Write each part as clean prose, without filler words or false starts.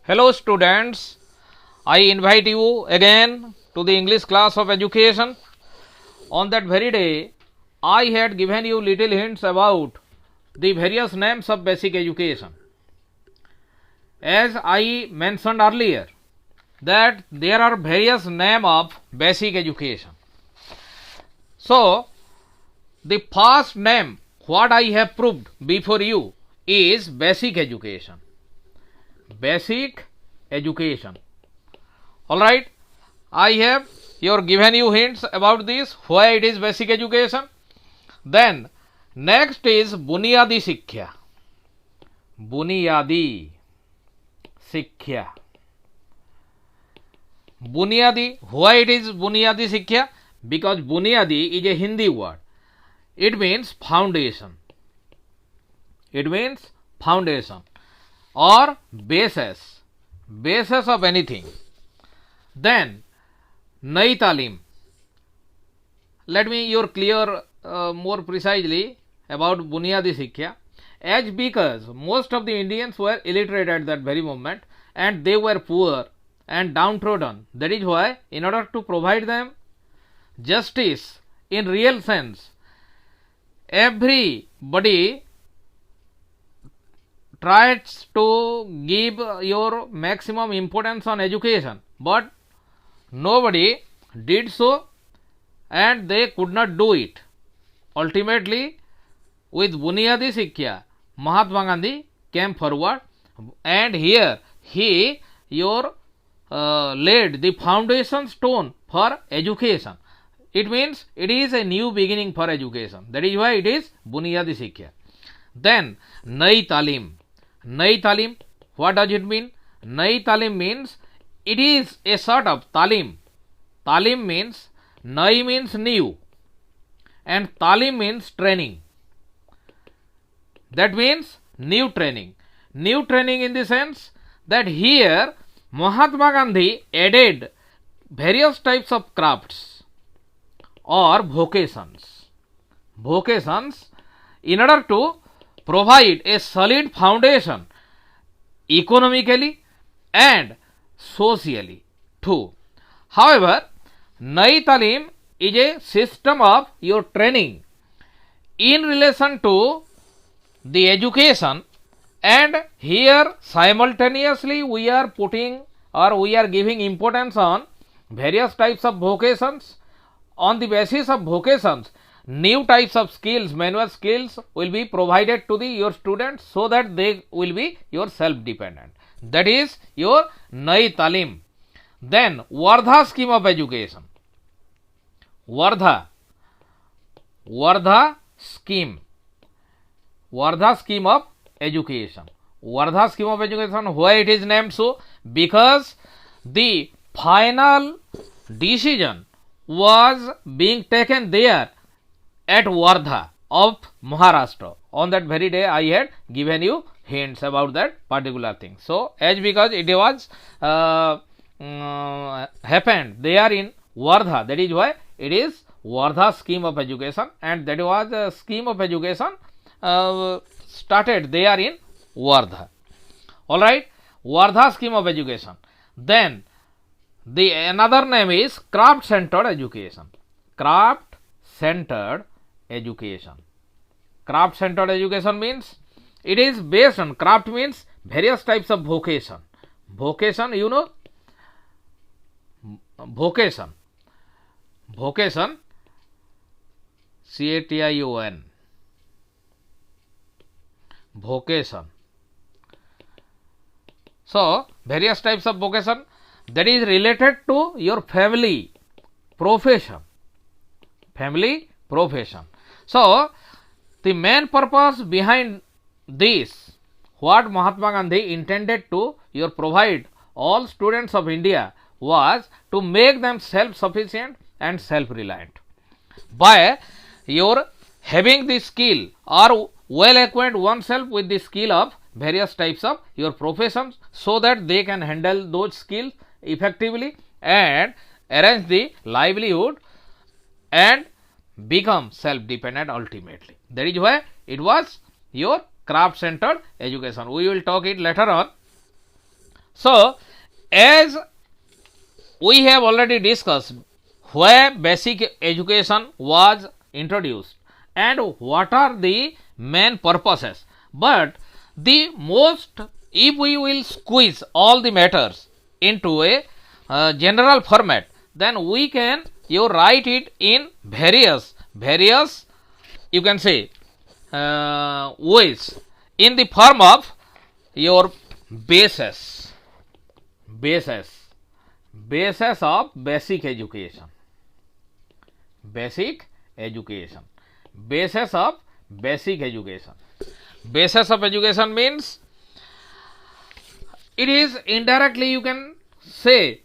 Hello students, I invite you again to the English class of education. On that very day, I had given you little hints about the various names of basic education. As I mentioned earlier, that there are various names of basic education. So, the first name what I have proved before you is basic education. Basic education. Alright, I have given you hints about this, why it is basic education. Then next is Buniyadi Sikkha. Buniyadi Sikkha. Buniyadi, why it is Buniyadi Sikkha? Because Buniyadi is a Hindi word. It means foundation. It means foundation or basis of anything. Then Nai Talim. Let me clear more precisely about Buniyadi Sikkha. As because most of the Indians were illiterate at that very moment and they were poor and downtrodden. That is why in order to provide them justice in real sense, everybody tries to give your maximum importance on education, but nobody did so and they could not do it. Ultimately, with Buniyadi Sikkha, Mahatma Gandhi came forward and here he laid the foundation stone for education. It means it is a new beginning for education. That is why it is Buniyadi Sikkha. Then Nai Talim. Nai Talim, what does it mean? Nai Talim means it is a sort of talim. Talim means, Nai means new and Talim means training. That means new training. New training in the sense that here Mahatma Gandhi added various types of crafts or vocations. Vocations in order to provide a solid foundation economically and socially too. However, Nai Talim is a system of your training in relation to the education, and here simultaneously we are putting or we are giving importance on various types of vocations. On the basis of vocations, new types of skills, manual skills will be provided to your students so that they will be self-dependent. That is your Nai Talim. Then Vardha scheme of education. Vardha scheme. Vardha scheme of education. Vardha scheme of education, why it is named so? Because the final decision was being taken there at Wardha of Maharashtra. On that very day, I had given you hints about that particular thing. So, as because it was happened there in Wardha, that is why it is Wardha scheme of education, and that was a scheme of education started there in Wardha. Alright, Wardha scheme of education. Then the another name is craft centered education. Craft centered education. Craft centered education means it is based on, craft means various types of vocation. Vocation, you know, vocation, C-A-T-I-O-N, vocation. So, various types of vocation that is related to your family profession. Family profession. So, the main purpose behind this, what Mahatma Gandhi intended to provide all students of India was to make them self-sufficient and self-reliant. By having the skill or well acquaint oneself with the skill of various types of professions so that they can handle those skills effectively and arrange the livelihood and become self-dependent ultimately. That is why it was your craft centered education. We will talk it later on. So, as we have already discussed where basic education was introduced and what are the main purposes, but the most, if we will squeeze all the matters into a general format, then we can you write it in various you can say ways in the form of your basis of basic education, basis of basic education. Basis of education means it is indirectly you can say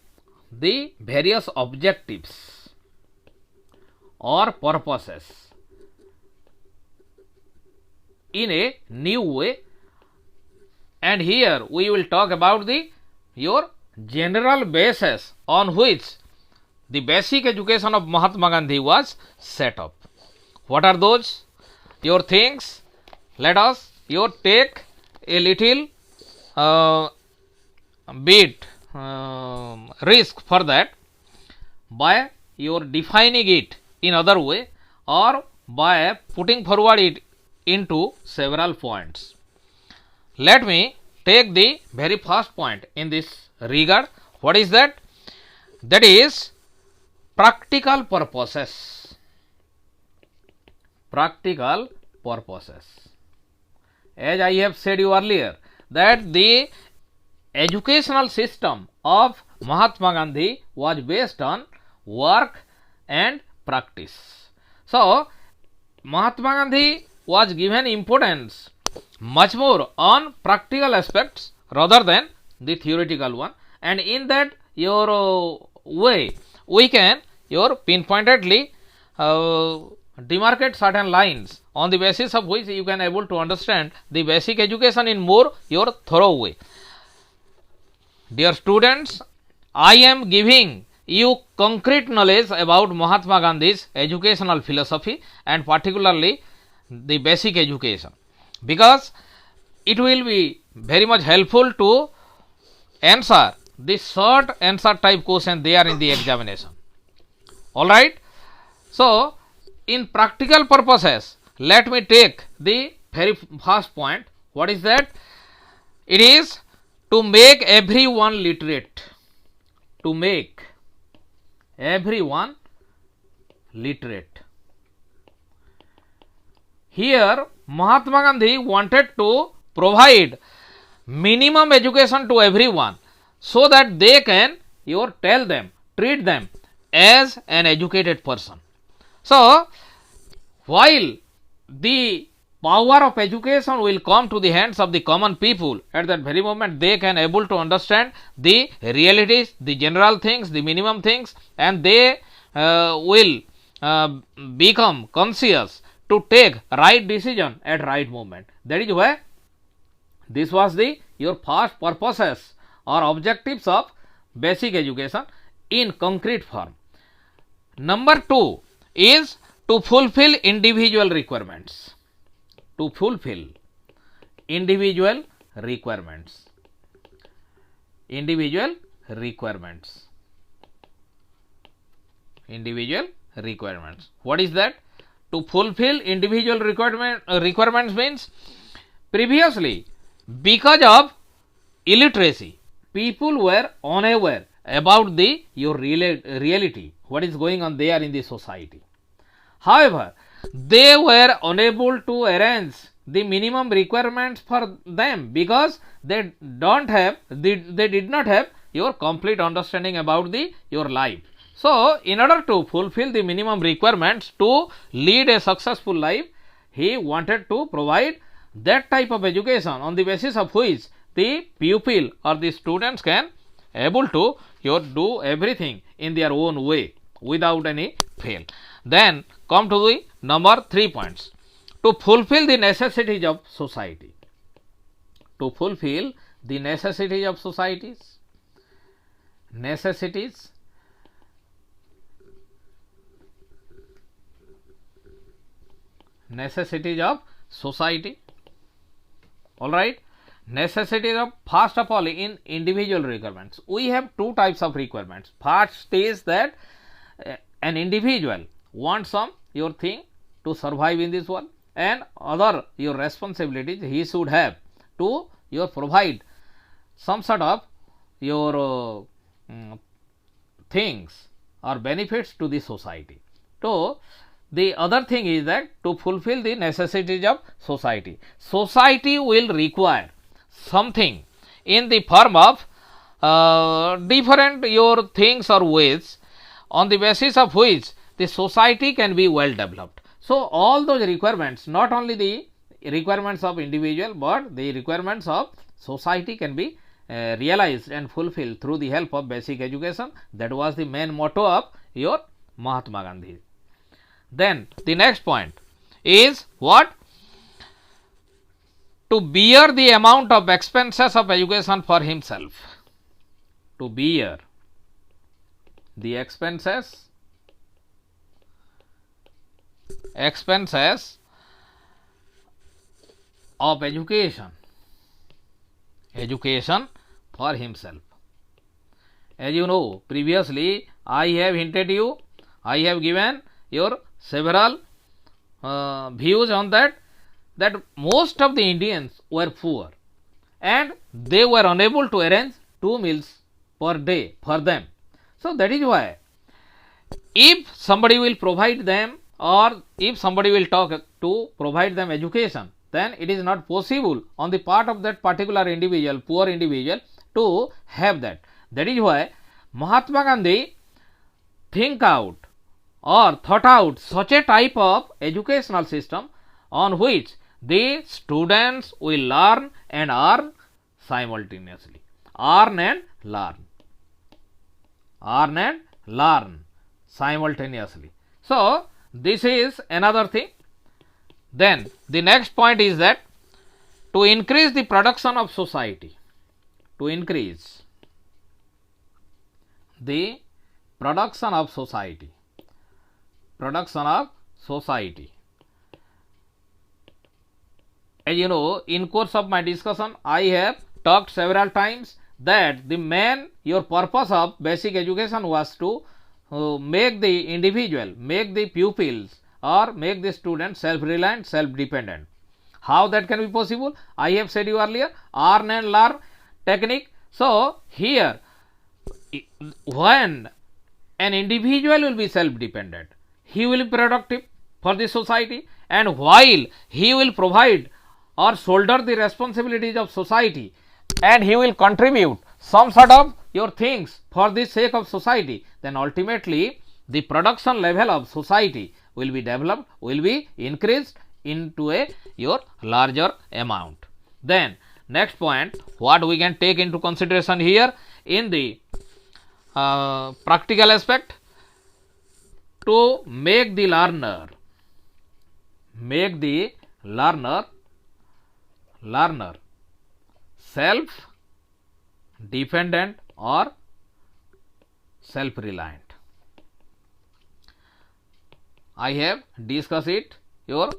the various objectives or purposes in a new way, and here we will talk about the your general basis on which the basic education of Mahatma Gandhi was set up. What are those your things? Let us take a little bit risk for that by your defining it in other way or by putting forward it into several points. Let me take the very first point in this regard. What is that? That is practical purposes. Practical purposes. As I have said you earlier, that the educational system of Mahatma Gandhi was based on work and practice. So, Mahatma Gandhi was given importance much more on practical aspects rather than the theoretical one, and in that your way we can your pinpointedly demarcate certain lines on the basis of which you can able to understand the basic education in more your thorough way. Dear students, I am giving you concrete knowledge about Mahatma Gandhi's educational philosophy and particularly the basic education, because it will be very much helpful to answer the short answer type question there in the examination. Alright. So, in practical purposes, let me take the very first point. What is that? It is to make everyone literate. To make everyone literate. Here, Mahatma Gandhi wanted to provide minimum education to everyone so that they can treat them as an educated person. So, while the power of education will come to the hands of the common people, at that very moment they can able to understand the realities, the general things, the minimum things, and they will become conscious to take right decision at right moment. That is why this was the your first purposes or objectives of basic education in concrete form. Number 2 is to fulfill individual requirements. To fulfill individual requirements. Individual requirements. Individual requirements. What is that? To fulfill individual requirements means previously, because of illiteracy, people were unaware about the your reality, what is going on there in the society. However, they were unable to arrange the minimum requirements for them because they did not have your complete understanding about the your life. So, in order to fulfill the minimum requirements to lead a successful life, he wanted to provide that type of education on the basis of which the pupil or the students can able to do everything in their own way without any fail. Then come to the number 3 points. To fulfill the necessities of society. To fulfill the necessities of societies. Necessities. Necessities of society. Alright. necessities of, first of all, in individual requirements. We have two types of requirements. First is that an individual wants some your thing to survive in this world, and other your responsibilities he should have to your provide some sort of your things or benefits to the society. So, the other thing is that to fulfill the necessities of society, society will require something in the form of different your things or ways, on the basis of which the society can be well developed. So, all those requirements, not only the requirements of individual, but the requirements of society can be realized and fulfilled through the help of basic education. That was the main motto of your Mahatma Gandhi. Then the next point is what? To bear the amount of expenses of education for himself. To bear the expenses of education for himself. As you know, previously I have hinted you, I have given your several views on that most of the Indians were poor and they were unable to arrange 2 meals per day for them. So, that is why if somebody will provide them, or if somebody will talk to provide them education, then it is not possible on the part of that particular individual, poor individual, to have that. That is why Mahatma Gandhi thought out such a type of educational system on which the students will learn and earn simultaneously. Earn and learn simultaneously. So, this is another thing. Then the next point is that to increase the production of society, to increase the production of society. As you know, in course of my discussion, I have talked several times that the main your purpose of basic education was to make the individual, make the pupils or make the student self-reliant, self-dependent. How that can be possible? I have said you earlier, earn and learn technique. So, here when an individual will be self-dependent, he will be productive for the society, and while he will provide or shoulder the responsibilities of society, and he will contribute some sort of your things for the sake of society, then ultimately the production level of society will be developed, will be increased into a your larger amount. Then next point, what we can take into consideration here in the practical aspect, to make the learner self dependent or self reliant. I have discussed it your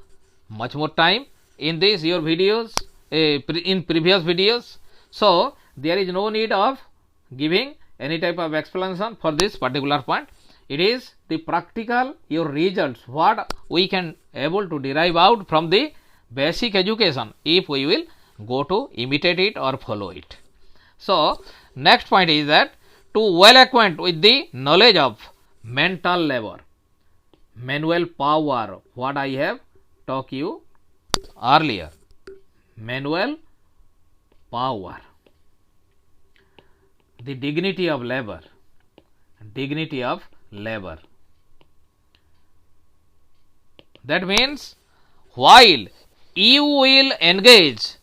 much more time in this your videos, in previous videos. So, there is no need of giving any type of explanation for this particular point. It is the practical your results what we can able to derive out from the basic education if we will go to imitate it or follow it. So, next point is that to well acquaint with the knowledge of mental labor, manual power, what I have talked you earlier, manual power, the dignity of labor, that means while you will engage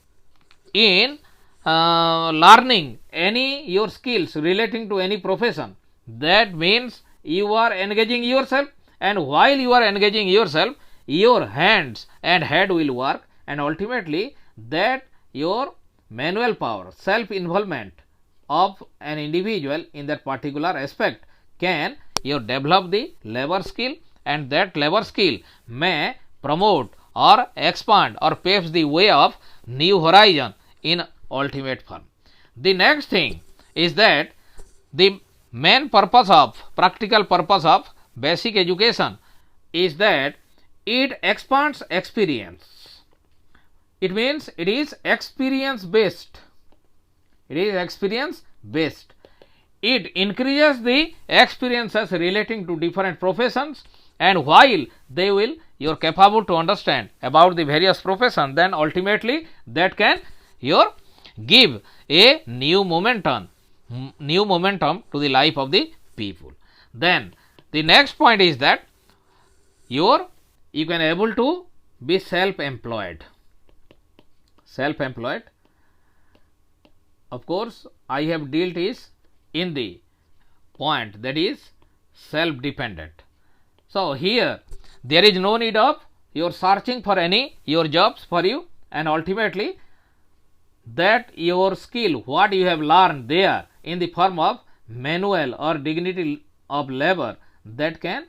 in learning any your skills relating to any profession, that means you are engaging yourself, and while you are engaging yourself, your hands and head will work, and ultimately that your manual power, self involvement of an individual in that particular aspect can you develop the labor skill, and that labor skill may promote or expand or paves the way of new horizon in ultimate firm. The next thing is that the main purpose of, practical purpose of basic education is that it expands experience. It means it is experience based. It is experience based. It increases the experiences relating to different professions, and while they will you are capable to understand about the various professions, then ultimately that can your give a new momentum to the life of the people. Then the next point is that you can able to be self-employed. Self-employed. Of course, I have dealt is in the point that is self-dependent. So here there is no need of your searching for any your jobs for you, and ultimately that your skill what you have learned there in the form of manual or dignity of labor, that can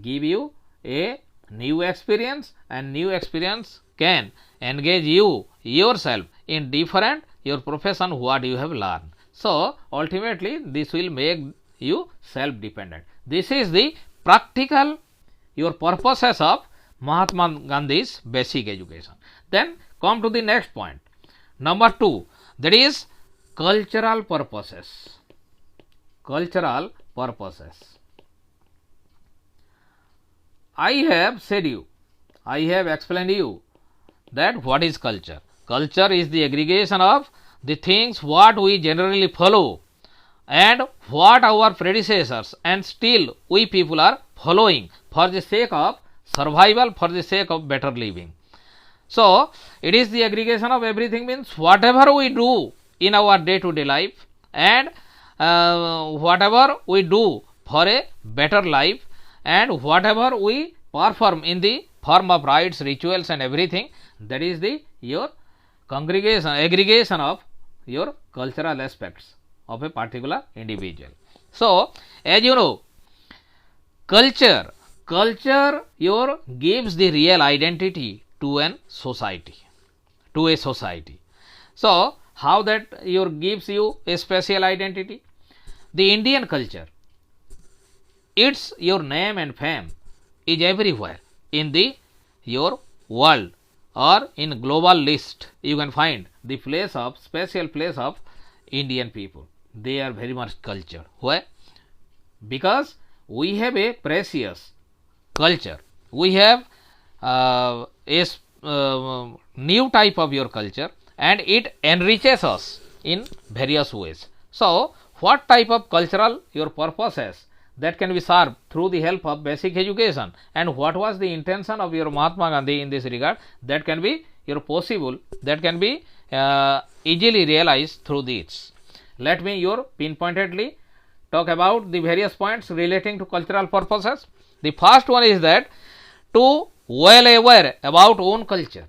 give you a new experience, and new experience can engage you yourself in different your profession what you have learned. So ultimately this will make you self dependent. This is the practical your purposes of Mahatma Gandhi's basic education. Then come to the next point, number 2, that is cultural purposes. Cultural purposes. I have said you, I have explained you that what is culture. Culture is the aggregation of the things what we generally follow and what our predecessors and still we people are following for the sake of survival, for the sake of better living. So it is the aggregation of everything, means whatever we do in our day to day life, and whatever we do for a better life, and whatever we perform in the form of rites, rituals and everything, that is the your congregation, aggregation of your cultural aspects of a particular individual. So as you know, culture your gives the real identity to an society, to a society. So how that your gives you a special identity? The Indian culture, its your name and fame is everywhere in the your world or in global list. You can find the place of special place of Indian people. They are very much cultured. Why? Because we have a precious culture. We have a new type of your culture, and it enriches us in various ways. So what type of cultural your purposes that can be served through the help of basic education, and what was the intention of your Mahatma Gandhi in this regard, that can be your possible, that can be easily realized through this. Let me your pinpointedly talk about the various points relating to cultural purposes. The first one is that to well aware about own culture,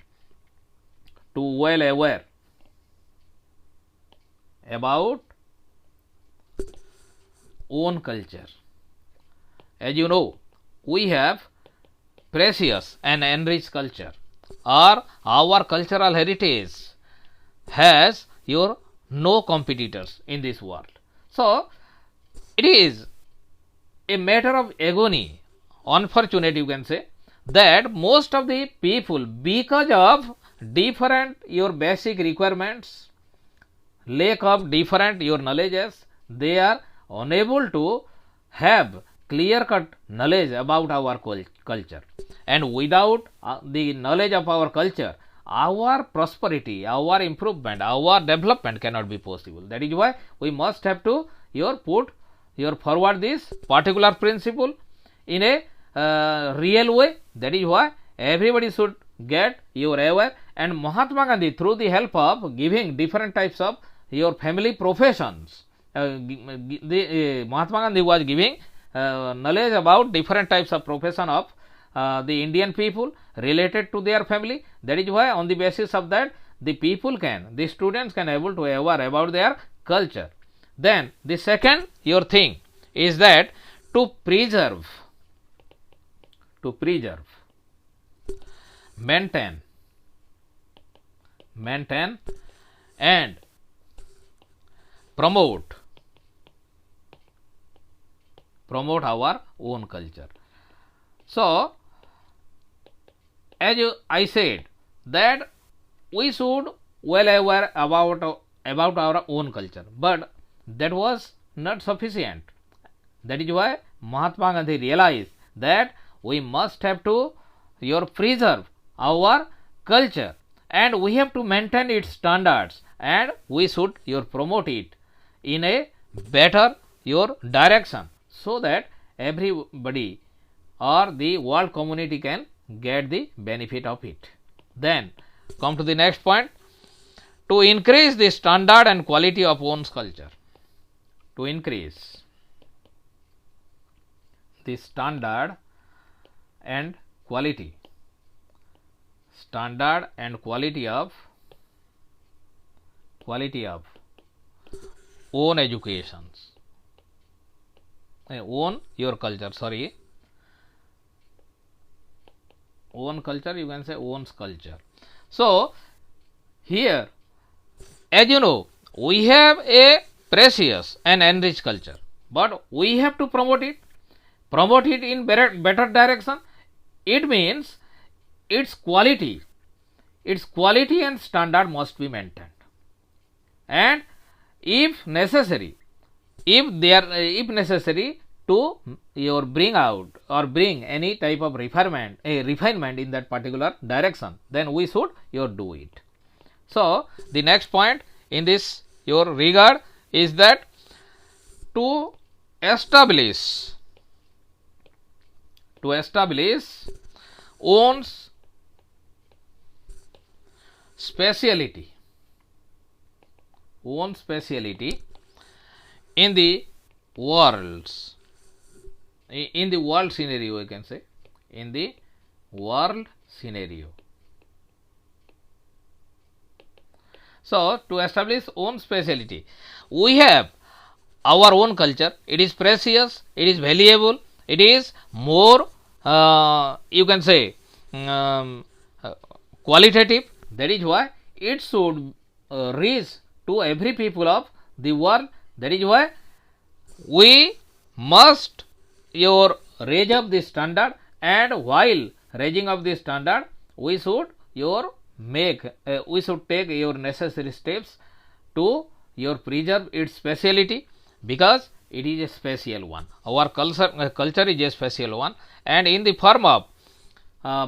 to well aware about own culture. As you know, we have precious and enriched culture, or our cultural heritage has your no competitors in this world. So it is a matter of agony, unfortunate you can say, that most of the people, because of different your basic requirements, lack of different your knowledges, they are unable to have clear cut knowledge about our culture, and without the knowledge of our culture, our prosperity, our improvement, our development cannot be possible. That is why we must have to put forward this particular principle in a real way. That is why everybody should get your aware, and Mahatma Gandhi, through the help of giving different types of your family professions, Mahatma Gandhi was giving knowledge about different types of profession of the Indian people related to their family. That is why on the basis of that the people can, the students can able to aware about their culture. Then the second your thing is that to preserve, maintain and promote our own culture. So, as I said that we should well aware about our own culture, but that was not sufficient. That is why Mahatma Gandhi realized that we must have to preserve our culture, and we have to maintain its standards, and we should promote it in a better direction, so that everybody or the world community can get the benefit of it. Then come to the next point, to increase the standard and quality of one's culture. To increase the standard and quality of own educations, own your culture, sorry, own culture, you can say own's culture. So, here, as you know, we have a precious and enriched culture, but we have to promote it in better direction. It means its quality and standard must be maintained, and if necessary to bring out or bring any type of refinement in that particular direction, then we should do it. So, the next point in this regard is that to establish own's speciality in the world scenario, you can say in the world scenario. So, to establish own speciality, we have our own culture. It is precious, it is valuable, it is more you can say qualitative. That is why it should reach to every people of the world. That is why we must raise up the standard, and while raising up the standard, we should we should take necessary steps to preserve its speciality, because it is a special one. Our culture is a special one, and in the form of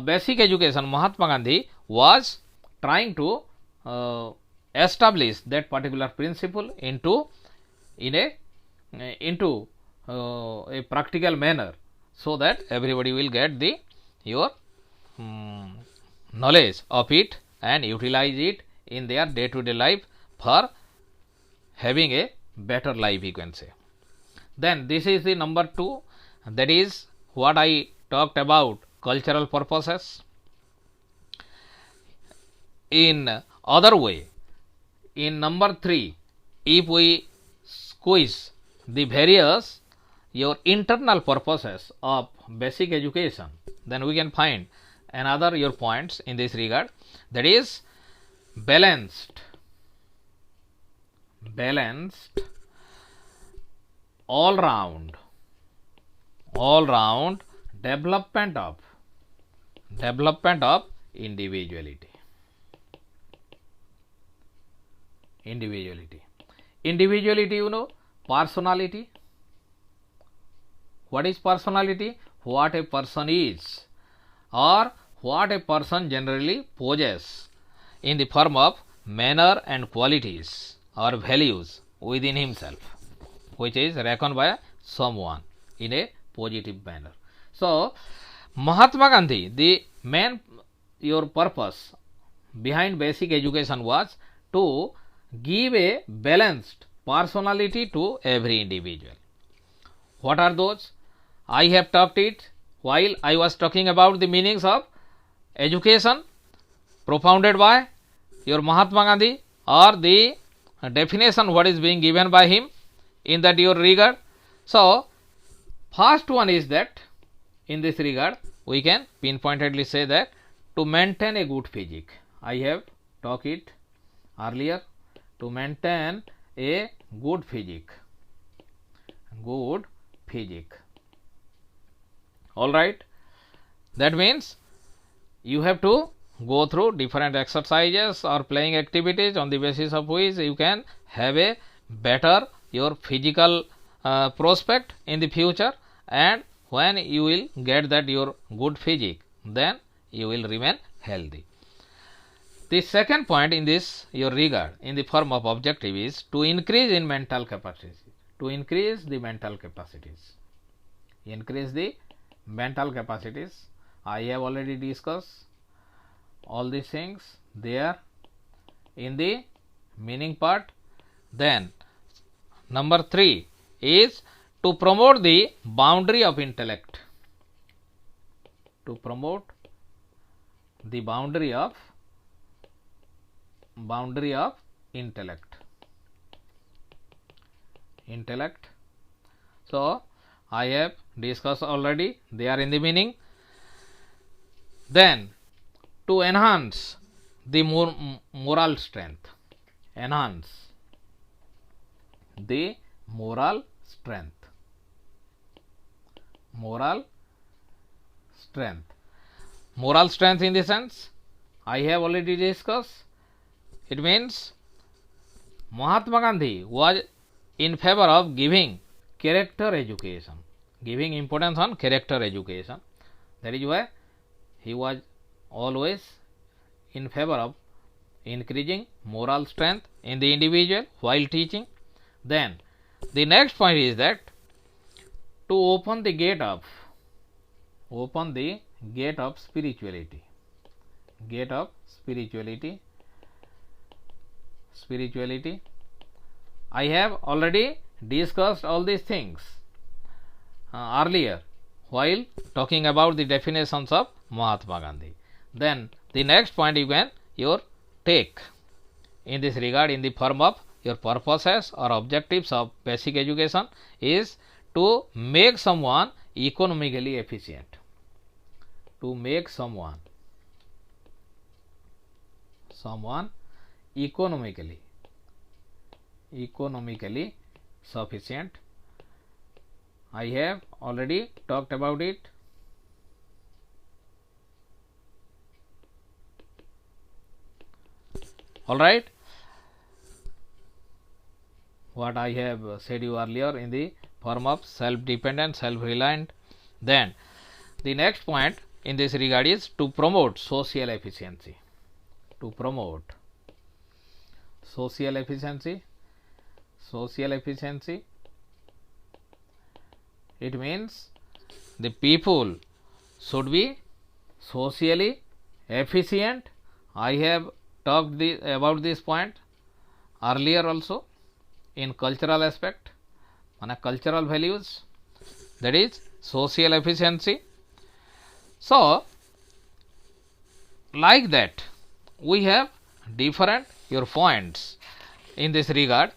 basic education, Mahatma Gandhi was trying to establish that particular principle into a practical manner, so that everybody will get the knowledge of it and utilize it in their day-to-day life for having a better life, you can say. Then this is the number 2, that is what I talked about, cultural purposes. In other way, in number 3, if we squeeze the various internal purposes of basic education, then we can find another points in this regard, that is balanced all round development of individuality. Individuality, personality. What is personality? What a person is, or what a person generally possesses in the form of manner and qualities or values within himself, which is reckoned by someone in a positive manner. So, Mahatma Gandhi, the main purpose behind basic education was to give a balanced personality to every individual. What are those? I have talked it while I was talking about the meanings of education propounded by Mahatma Gandhi, or the definition what is being given by him in that regard. So, first one is that in this regard we can pinpointedly say that to maintain a good physique. I have talked it earlier. to maintain a good physique. All right. That means you have to go through different exercises or playing activities on the basis of which you can have a better your physical prospect in the future, and when you will get that your good physique, then you will remain healthy. The second point in this your regard in the form of objective is to increase in mental capacity, to increase the mental capacities. Increase the mental capacities. I have already discussed all these things there in the meaning part. Then number 3 is to promote the boundary of intellect. To promote the boundary of intellect. So I have discussed already, they are in the meaning. Then to enhance the moral strength. Enhance the moral strength. Moral strength in the sense I have already discussed. It means Mahatma Gandhi was in favor of giving character education, giving importance on character education. That is why he was always in favor of increasing moral strength in the individual while teaching. Then the next point is that to open the gate of spirituality. I have already discussed all these things earlier while talking about the definitions of Mahatma Gandhi. Then the next point you can take in this regard in the form of your purposes or objectives of basic education is to make someone economically efficient. To make someone economically sufficient. I have already talked about it. All right. What I have said you earlier in the form of self-dependent, self-reliant. Then the next point in this regard is to promote social efficiency. To promote social efficiency. It means the people should be socially efficient. I have talked about this point earlier also in cultural aspect, on cultural values, that is social efficiency. So like that we have different your points in this regard.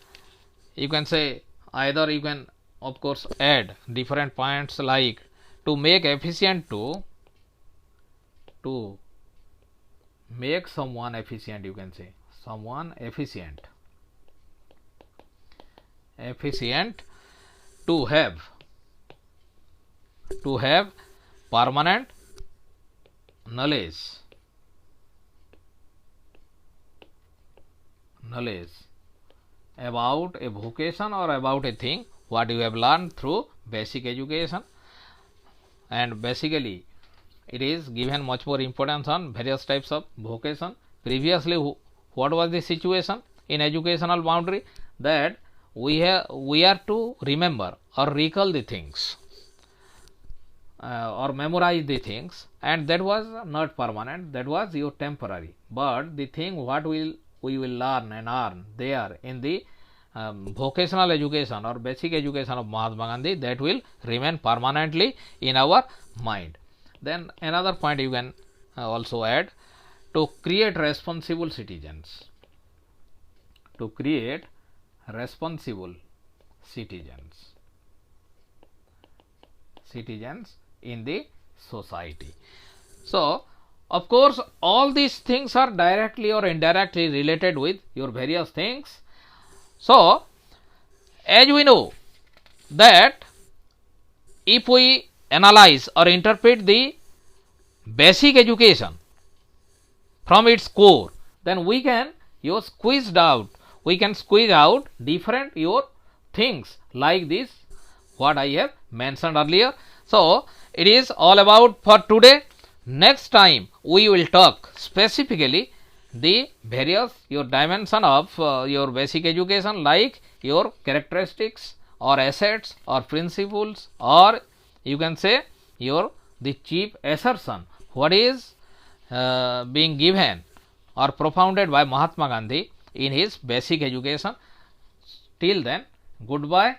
You can say either you can of course add different points like to make efficient, to make someone efficient, you can say someone efficient, to have permanent knowledge about a vocation or about a thing what you have learned through basic education. And basically it is given much more importance on various types of vocation. Previously what was the situation in educational boundary, that we are to remember or recall the things or memorize the things, and that was not permanent, that was your temporary. But the thing what we will learn and earn there in the vocational education or basic education of Mahatma Gandhi, that will remain permanently in our mind. Then another point you can also add, to create responsible citizens. To create responsible citizens in the society. So of course all these things are directly or indirectly related with your various things, So, as we know that if we analyze or interpret the basic education from its core, then we can squeeze out different your things like this what I have mentioned earlier. So, it is all about for today. Next time we will talk specifically the various your dimension of your basic education, like your characteristics or assets or principles, or you can say your the chief assertion what is being given or propounded by Mahatma Gandhi in his basic education. Till then, goodbye.